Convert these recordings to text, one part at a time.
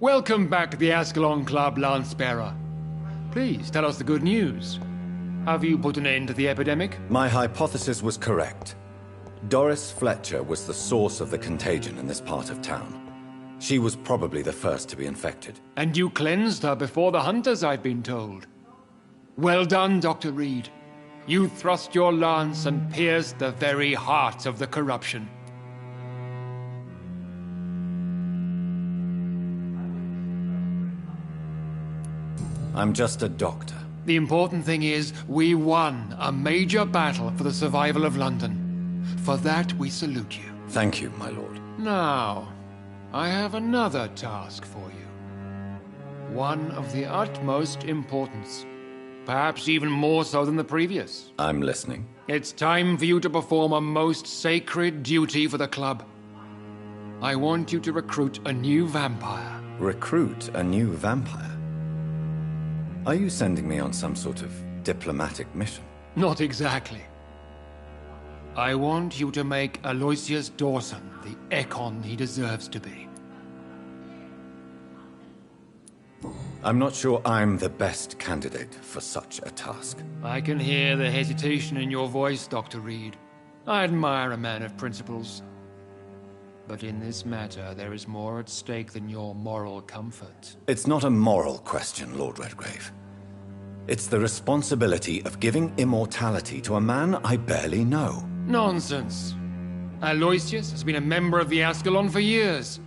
Welcome back to the Ascalon Club, Lance-Bearer. Please, tell us the good news. Have you put an end to the epidemic? My hypothesis was correct. Doris Fletcher was the source of the contagion in this part of town. She was probably the first to be infected. And you cleansed her before the hunters, I've been told. Well done, Dr. Reed. You thrust your lance and pierced the very heart of the corruption. I'm just a doctor. The important thing is, we won a major battle for the survival of London. For that, we salute you. Thank you, my lord. Now, I have another task for you. One of the utmost importance. Perhaps even more so than the previous. I'm listening. It's time for you to perform a most sacred duty for the club. I want you to recruit a new vampire. Recruit a new vampire? Are you sending me on some sort of diplomatic mission? Not exactly. I want you to make Aloysius Dawson the Ekon he deserves to be. I'm not sure I'm the best candidate for such a task. I can hear the hesitation in your voice, Dr. Reed. I admire a man of principles. But in this matter, there is more at stake than your moral comfort. It's not a moral question, Lord Redgrave. It's the responsibility of giving immortality to a man I barely know. Nonsense. Aloysius has been a member of the Ascalon for years.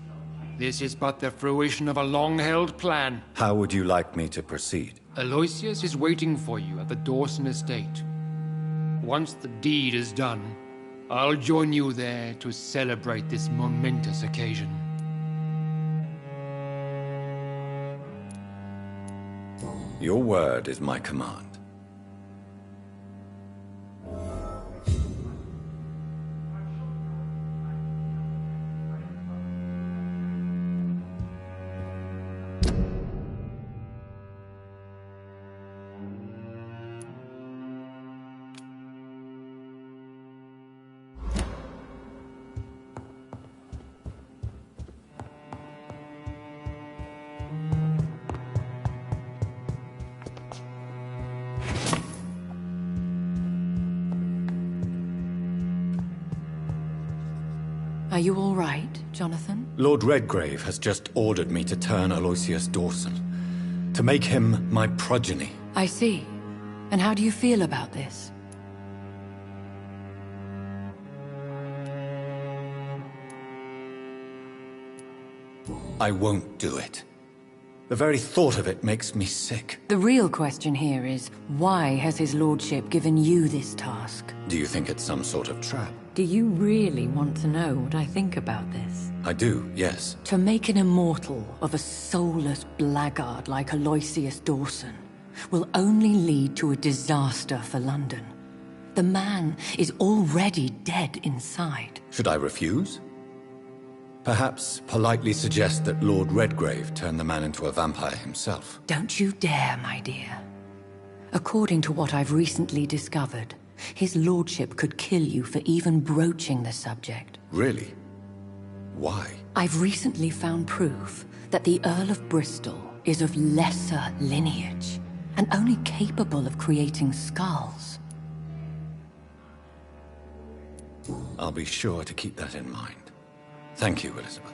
This is but the fruition of a long-held plan. How would you like me to proceed? Aloysius is waiting for you at the Dawson estate. Once the deed is done, I'll join you there to celebrate this momentous occasion. Your word is my command. Are you all right, Jonathan? Lord Redgrave has just ordered me to turn Aloysius Dawson, to make him my progeny. I see. And how do you feel about this? I won't do it. The very thought of it makes me sick. The real question here is, why has his lordship given you this task? Do you think it's some sort of trap? Do you really want to know what I think about this? I do, yes. To make an immortal of a soulless blackguard like Aloysius Dawson will only lead to a disaster for London. The man is already dead inside. Should I refuse? Perhaps politely suggest that Lord Redgrave turn the man into a vampire himself. Don't you dare, my dear. According to what I've recently discovered, his lordship could kill you for even broaching the subject. Really? Why? I've recently found proof that the Earl of Bristol is of lesser lineage, and only capable of creating skulls. I'll be sure to keep that in mind. Thank you, Elizabeth.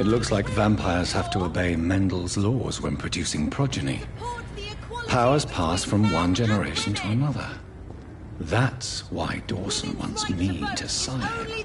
It looks like vampires have to obey Mendel's laws when producing progeny. Powers pass from one generation to another. That's why Dawson wants me to sign him.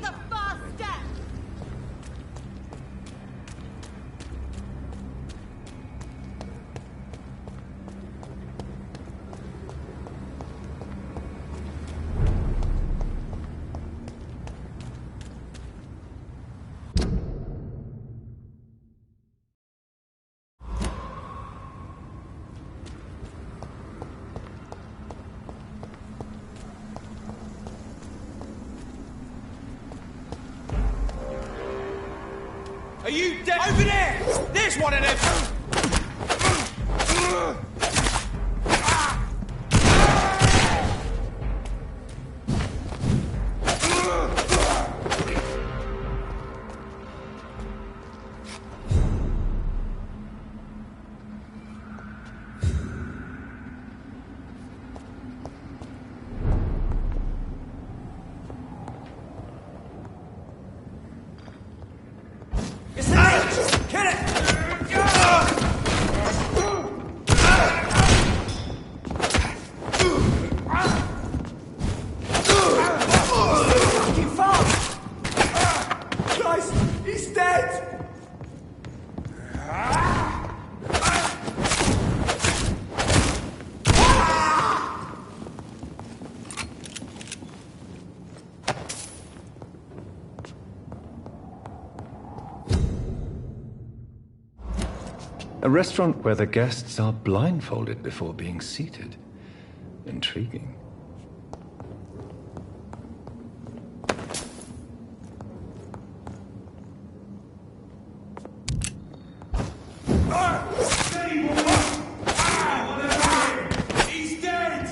Are you dead? Over there! There's one of them! A restaurant where the guests are blindfolded before being seated. Intriguing. He's dead!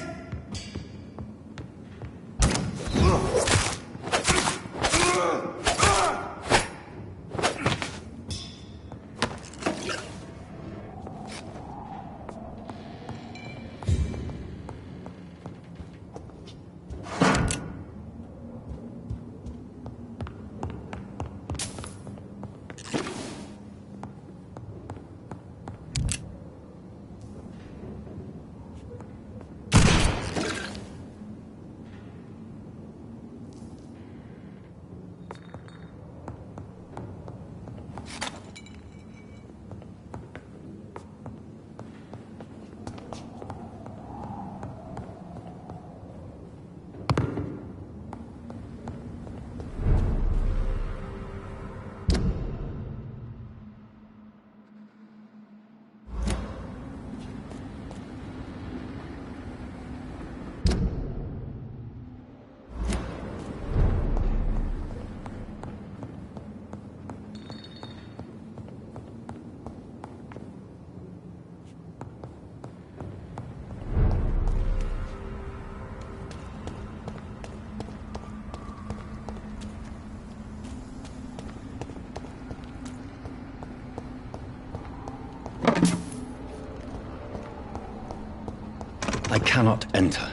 I cannot enter.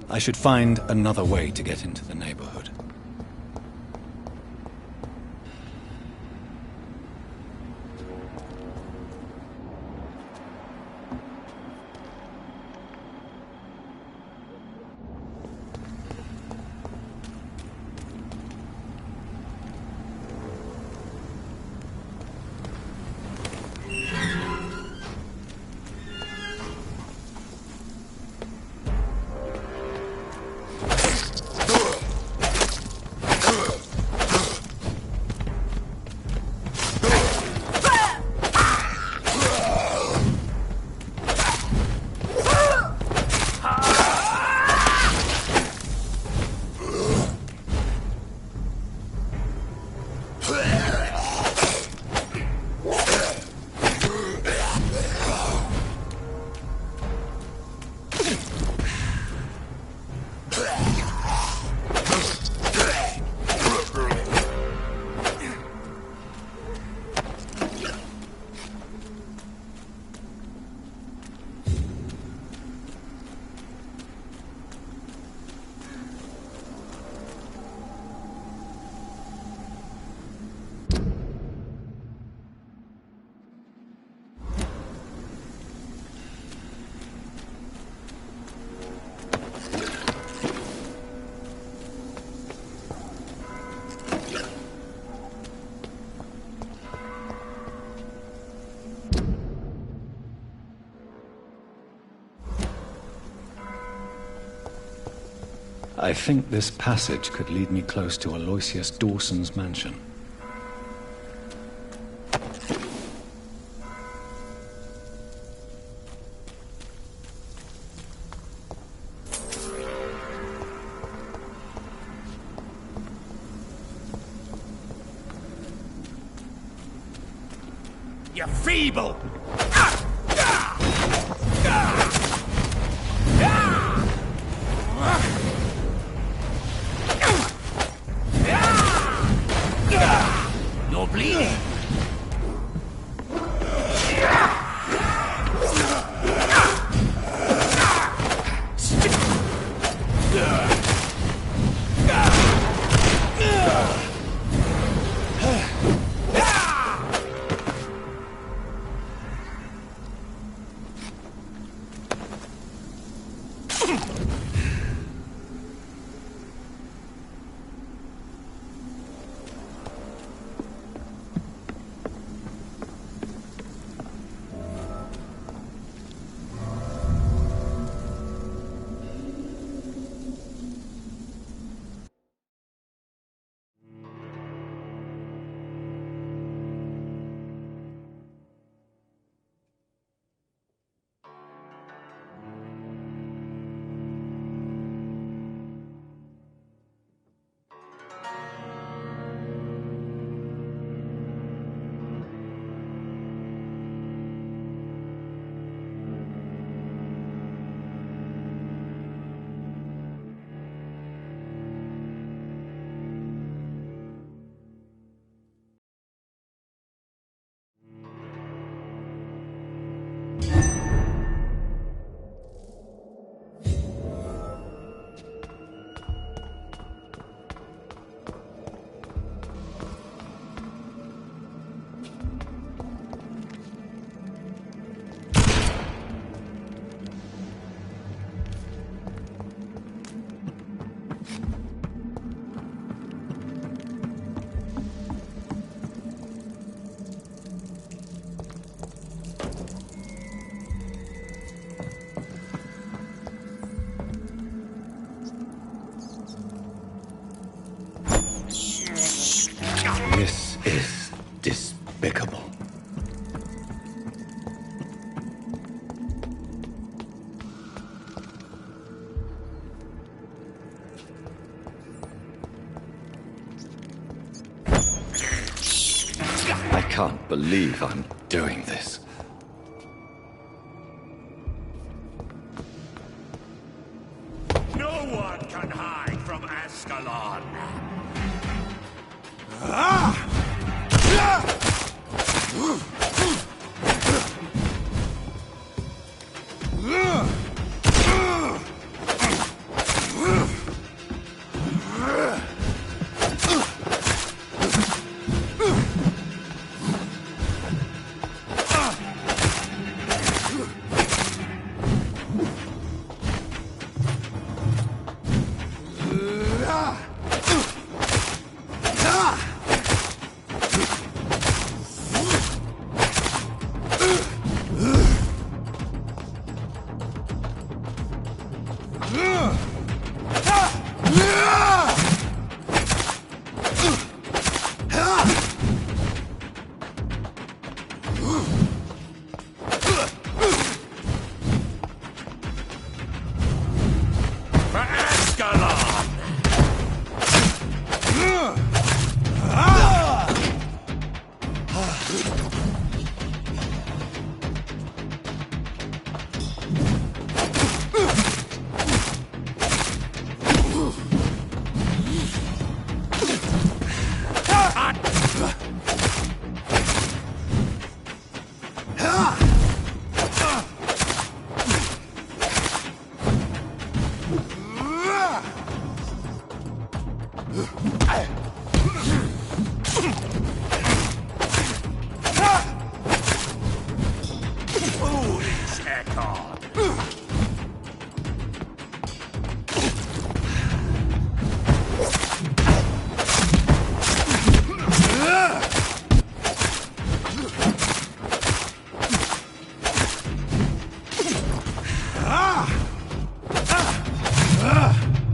I should find another way to get into the neighborhood. I think this passage could lead me close to Aloysius Dawson's mansion. You feeble! You're bleeding! This is despicable. I can't believe I'm doing this. No one can hide from Ascalon!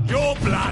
Your blood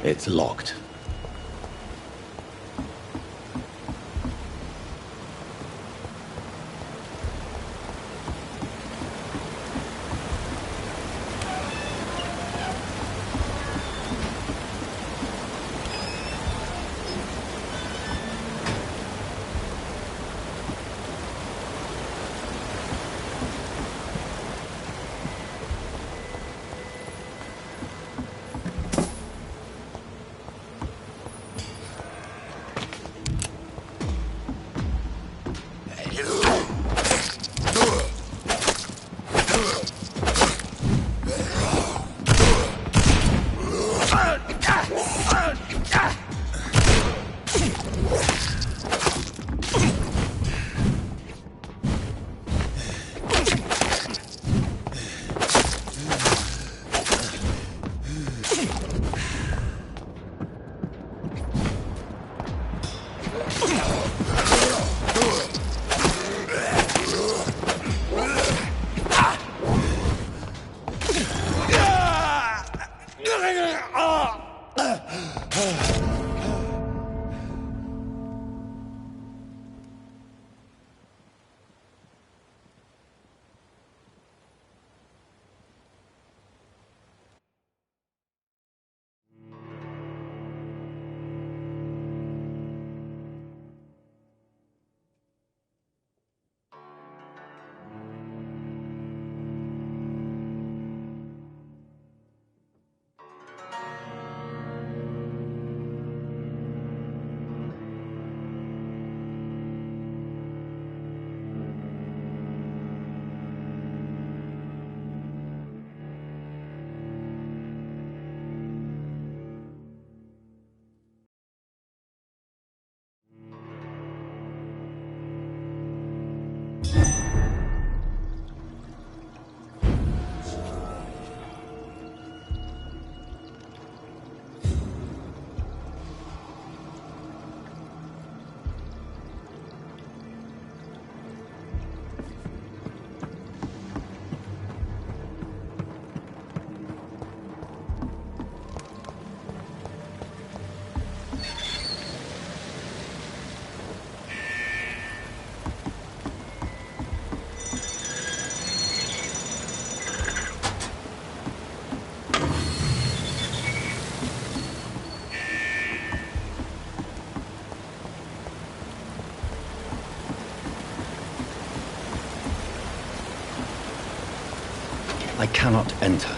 It's locked. I cannot enter.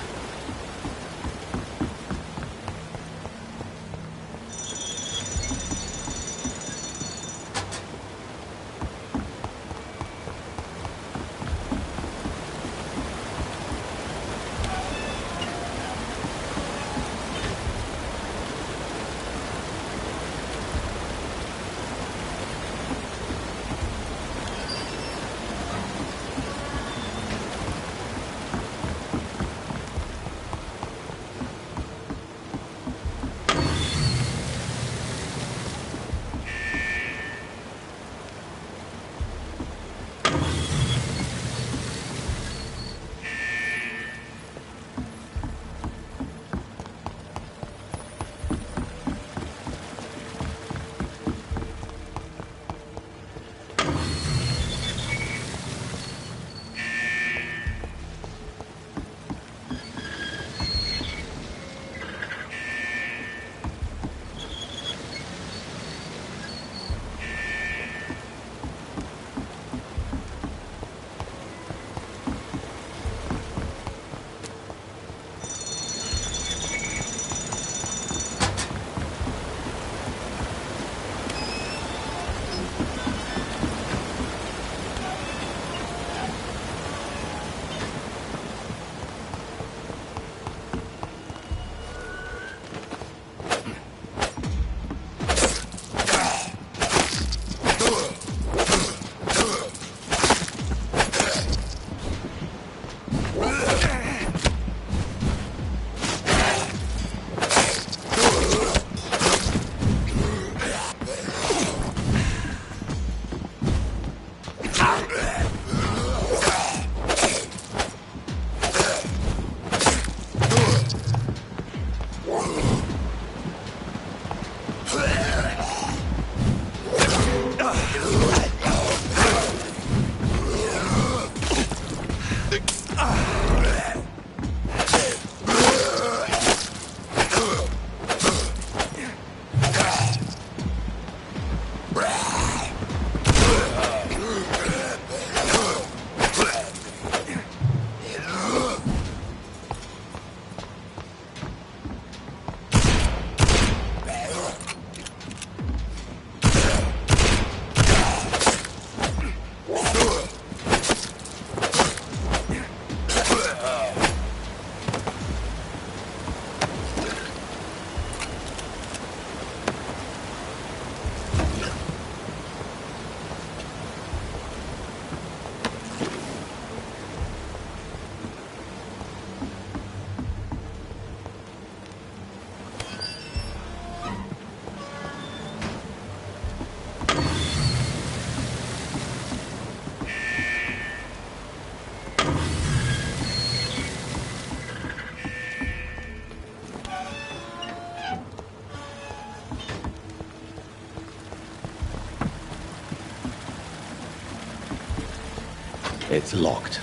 It's locked.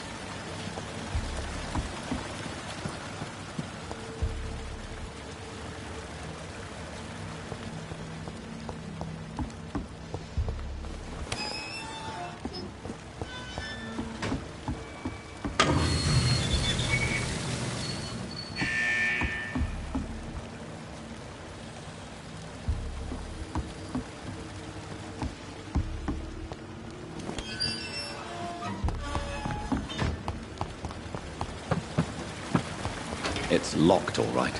It's locked, all right.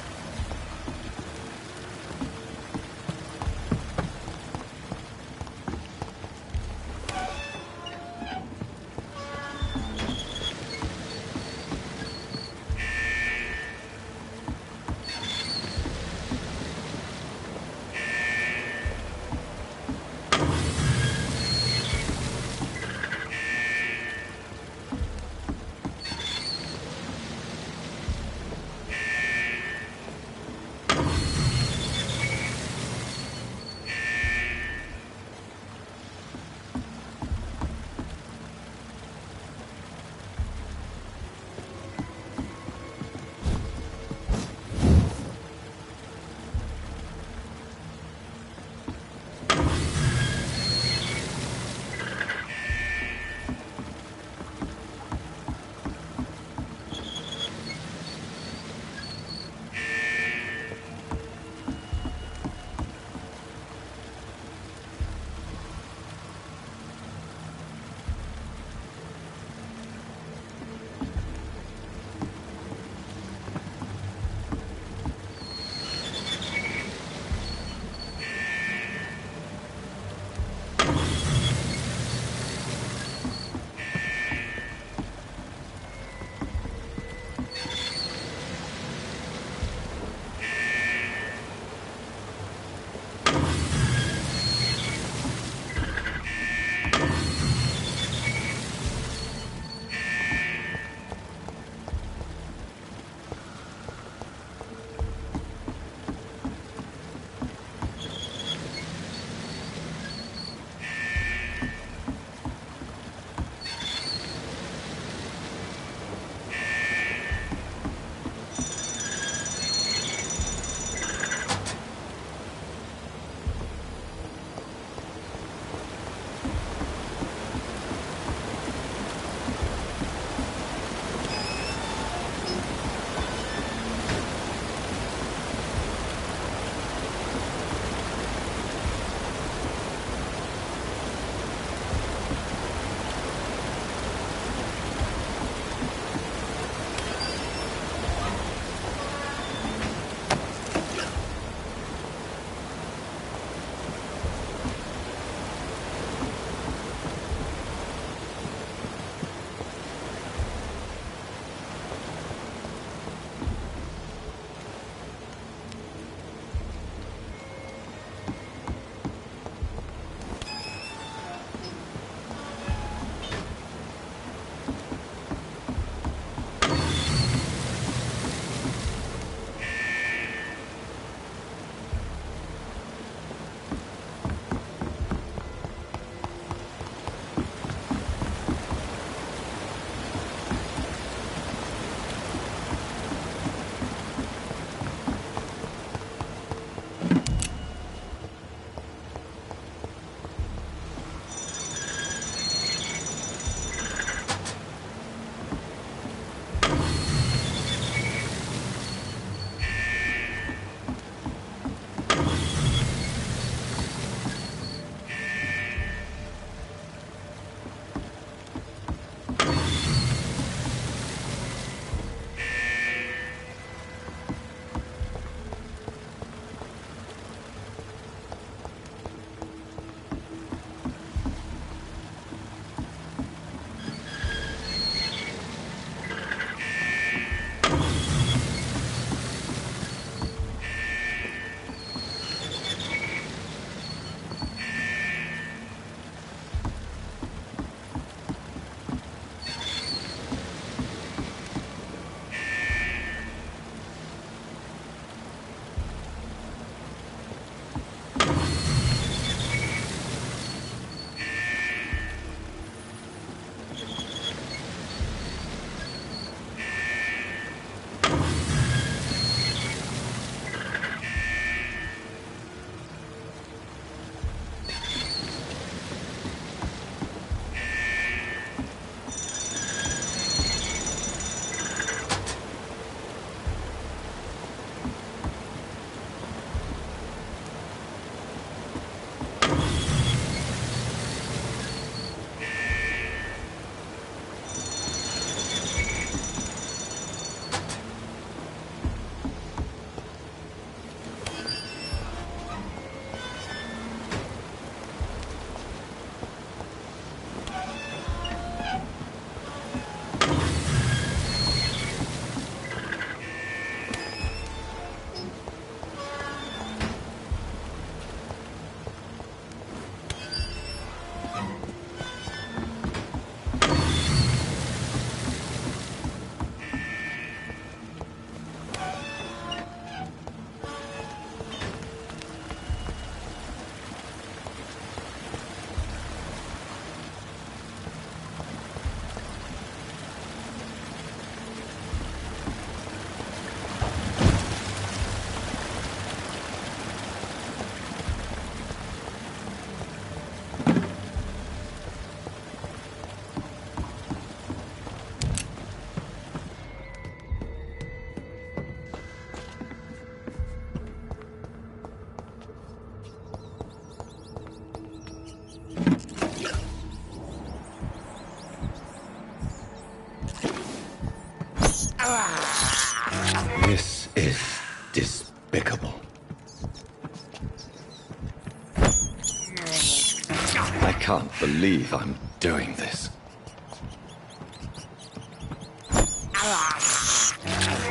can't believe I'm doing this.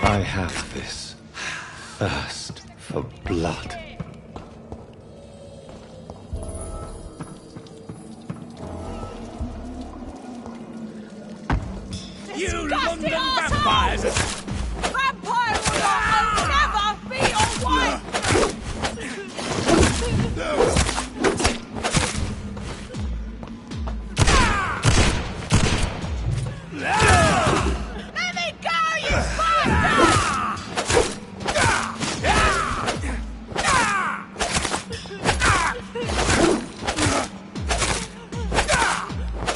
I have this thirst for blood. You London vampires! Vampire will never be your wife! Let me go, you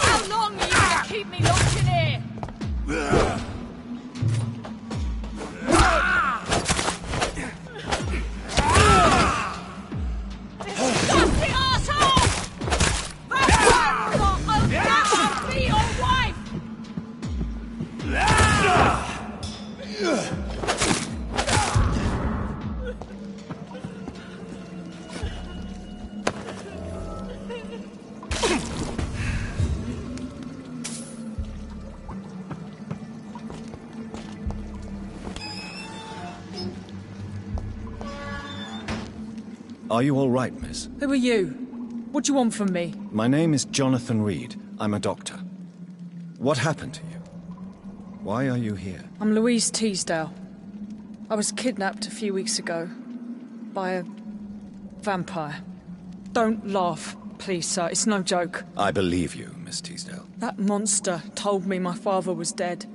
How long are you gonna keep me locked in here? Disgusting asshole! Vampire will never be your wife! Are you all right, miss? Who are you? What do you want from me? My name is Jonathan Reed. I'm a doctor. What happened to you? Why are you here? I'm Louise Teasdale. I was kidnapped a few weeks ago by a vampire. Don't laugh, please, sir. It's no joke. I believe you, Miss Teasdale. That monster told me my father was dead.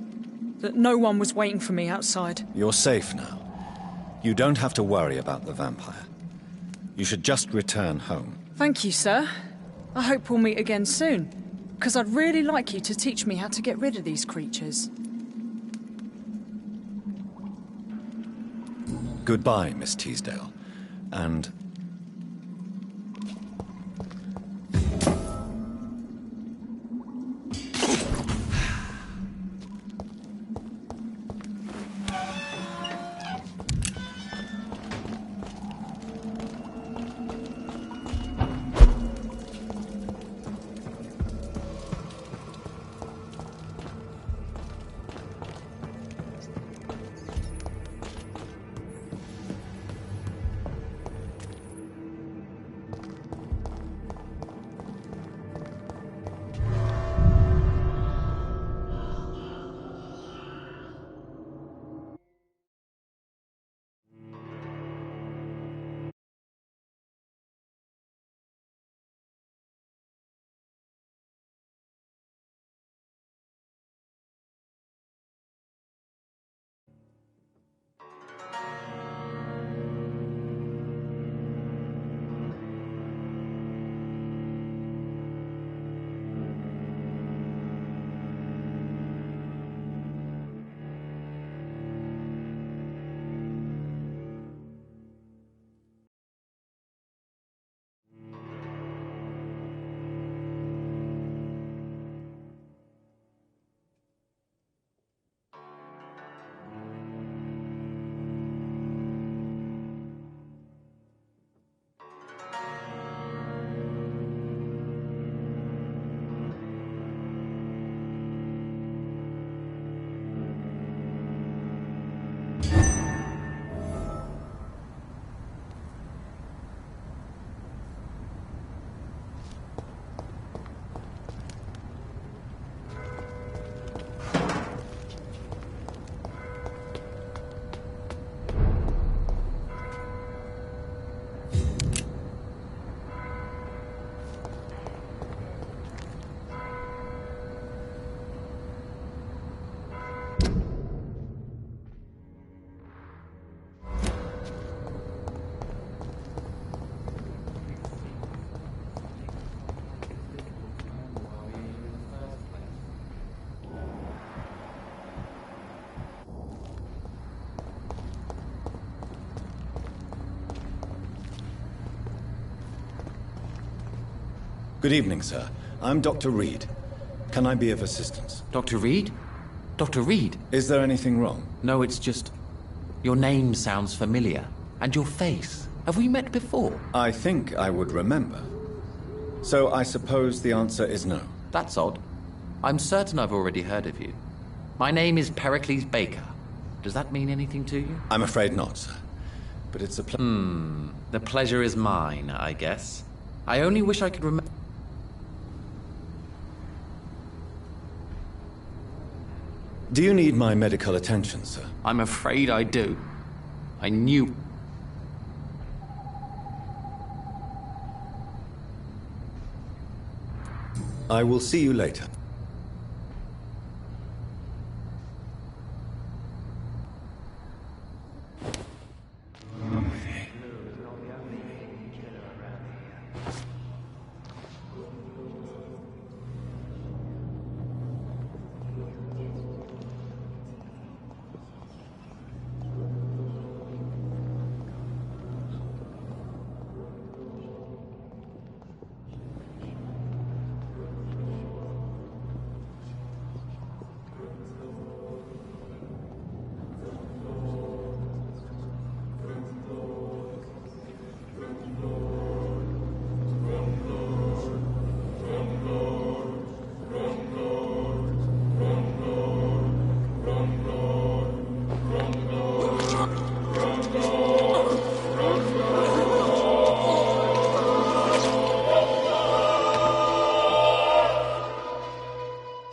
That no one was waiting for me outside. You're safe now. You don't have to worry about the vampire. You should just return home. Thank you, sir. I hope we'll meet again soon. Because I'd really like you to teach me how to get rid of these creatures. Goodbye, Miss Teasdale. And... Good evening, sir. I'm Dr. Reed. Can I be of assistance? Dr. Reed? Dr. Reed? Is there anything wrong? No, it's just... Your name sounds familiar. And your face. Have we met before? I think I would remember. So I suppose the answer is no. That's odd. I'm certain I've already heard of you. My name is Pericles Baker. Does that mean anything to you? I'm afraid not, sir. But it's a The pleasure is mine, I guess. I only wish I could remember... Do you need my medical attention, sir? I'm afraid I do. I knew... I will see you later.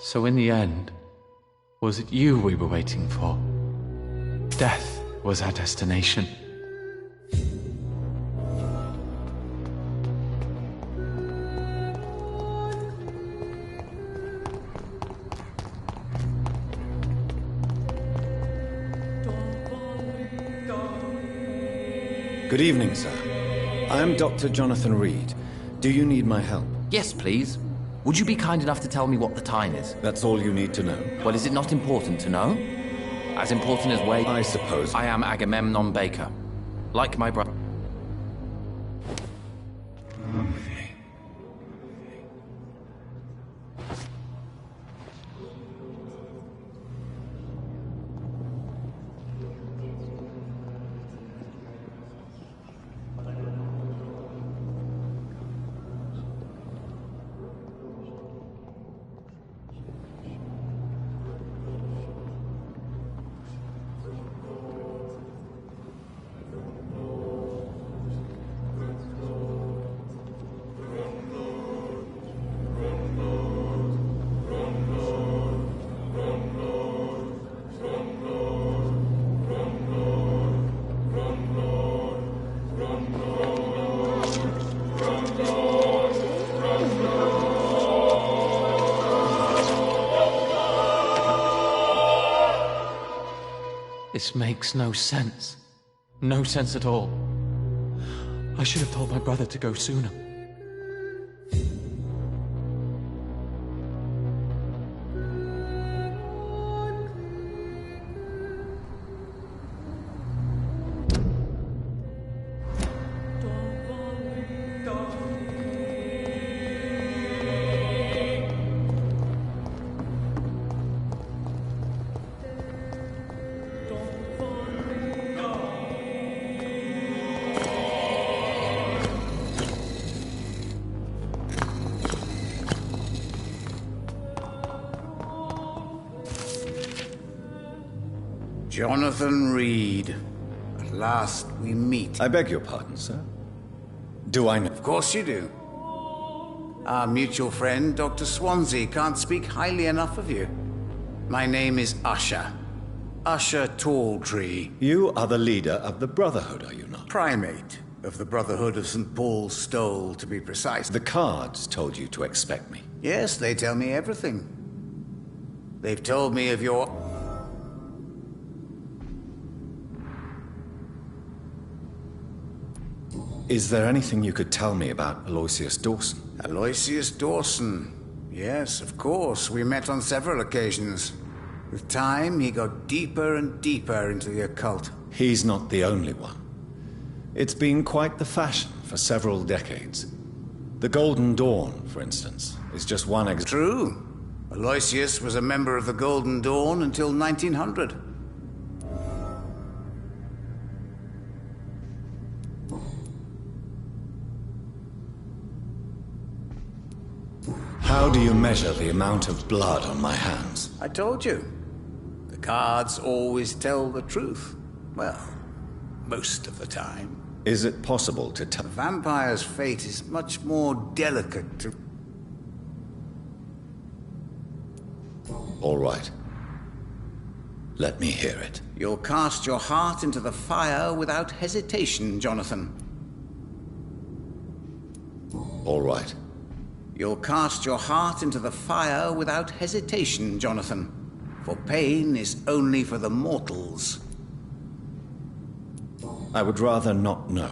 So in the end, was it you we were waiting for? Death was our destination. Good evening, sir. I am Dr. Jonathan Reed. Do you need my help? Yes, please. Would you be kind enough to tell me what the time is? That's all you need to know. Well, is it not important to know? As important as wait... I suppose. I am Agamemnon Baker. Like my brother... This makes no sense. No sense at all. I should have told my brother to go sooner. Jonathan Reed. At last we meet. I beg your pardon, sir. Do I know? Of course you do. Our mutual friend, Dr. Swansea, can't speak highly enough of you. My name is Usher. Usher Talltree. You are the leader of the Brotherhood, are you not? Primate of the Brotherhood of St. Paul's Stole, to be precise. The cards told you to expect me. Yes, they tell me everything. They've told me of your... Is there anything you could tell me about Aloysius Dawson? Aloysius Dawson. Yes, of course. We met on several occasions. With time, he got deeper and deeper into the occult. He's not the only one. It's been quite the fashion for several decades. The Golden Dawn, for instance, is just one example. True. Aloysius was a member of the Golden Dawn until 1900. How do you measure the amount of blood on my hands? I told you. The cards always tell the truth. Well, most of the time. Is it possible to A tell? vampire's fate is much more delicate to... All right. Let me hear it. You'll cast your heart into the fire without hesitation, Jonathan. All right. You'll cast your heart into the fire without hesitation, Jonathan. For pain is only for the mortals. I would rather not know.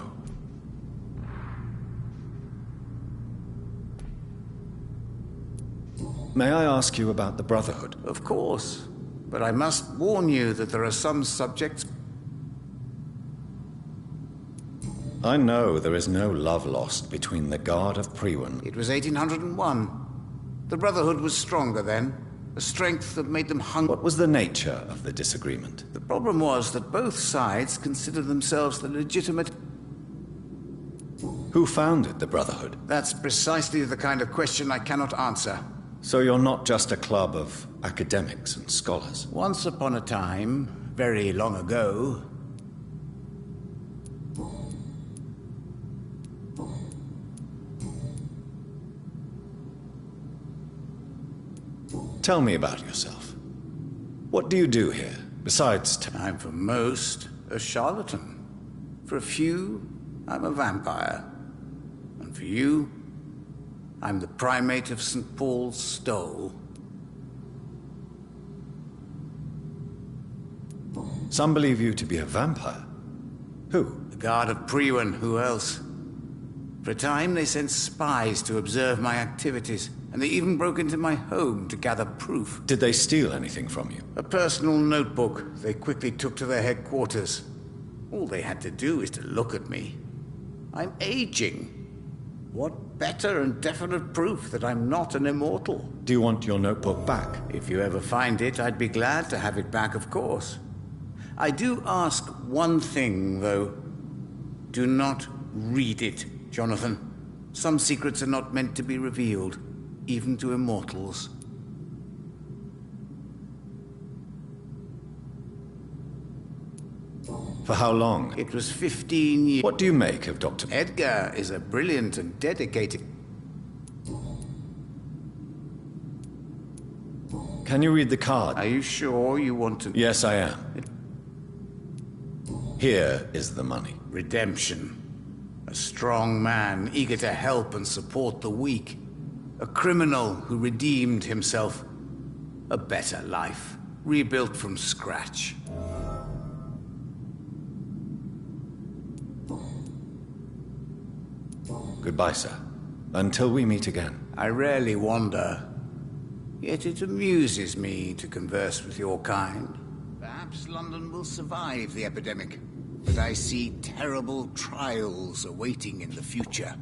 May I ask you about the Brotherhood? Of course. But I must warn you that there are some subjects... I know there is no love lost between the Guard of Priwen. It was 1801. The Brotherhood was stronger then. A strength that made them hungry. What was the nature of the disagreement? The problem was that both sides considered themselves the legitimate... Who founded the Brotherhood? That's precisely the kind of question I cannot answer. So you're not just a club of academics and scholars? Once upon a time, very long ago... Tell me about yourself. What do you do here, besides I'm for most a charlatan. For a few, I'm a vampire. And for you, I'm the primate of St. Paul's Stole. Some believe you to be a vampire. Who? The Guard of Priwen, who else? For a time, they sent spies to observe my activities, and they even broke into my home to gather proof. Did they steal anything from you? A personal notebook they quickly took to their headquarters. All they had to do is to look at me. I'm aging. What better and definite proof that I'm not an immortal? Do you want your notebook back? If you ever find it, I'd be glad to have it back, of course. I do ask one thing, though. Do not read it, Jonathan. Some secrets are not meant to be revealed, even to immortals. For how long? It was 15 years. What do you make of Dr. Edgar is a brilliant and dedicated... Can you read the card? Are you sure you want to... Yes, I am. Here is the money. Redemption. A strong man, eager to help and support the weak. A criminal who redeemed himself. A better life, rebuilt from scratch. Goodbye, sir. Until we meet again. I rarely wander, yet it amuses me to converse with your kind. Perhaps London will survive the epidemic, but I see terrible trials awaiting in the future.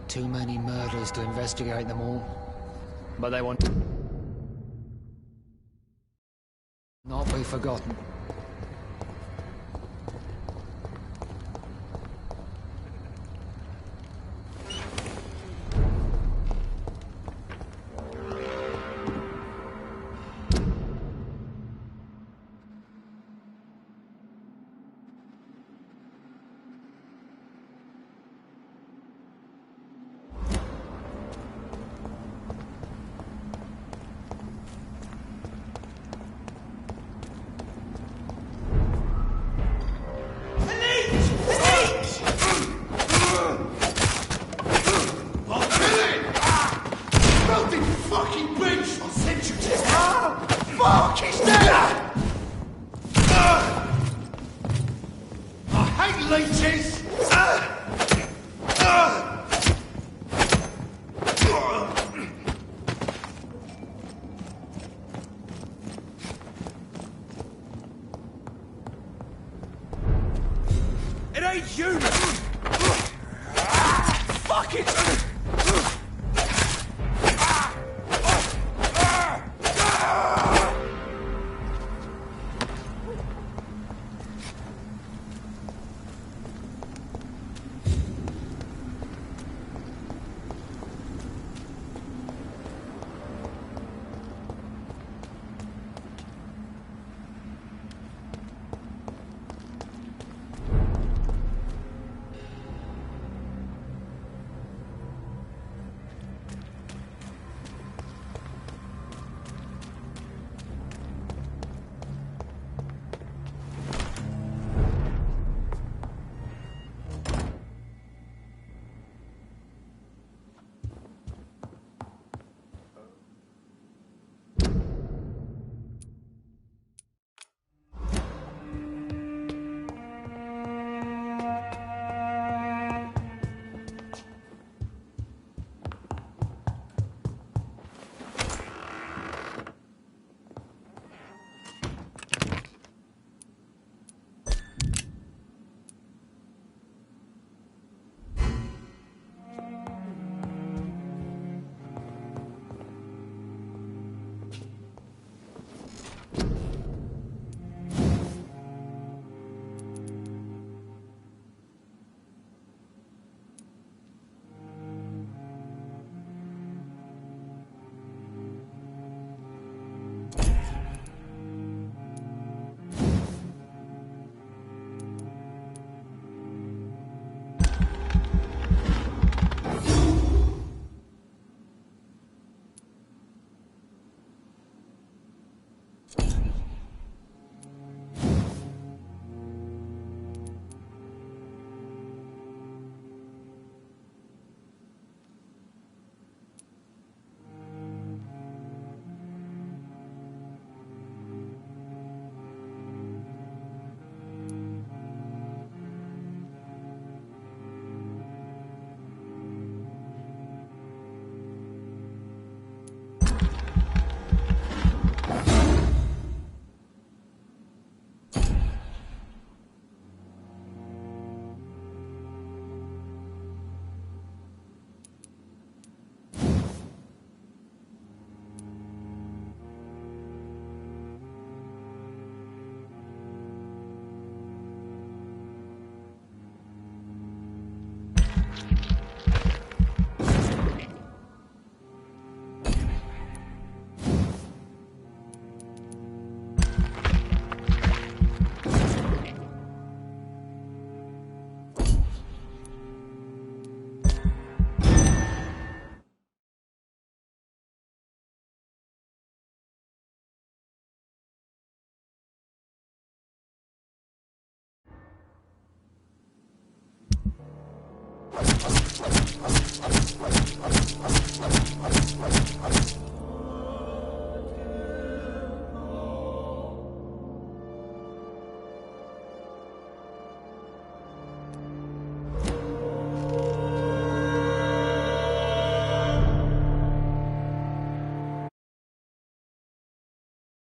too many murders to investigate them all. But they want not be forgotten. It ain't human! Fuck it!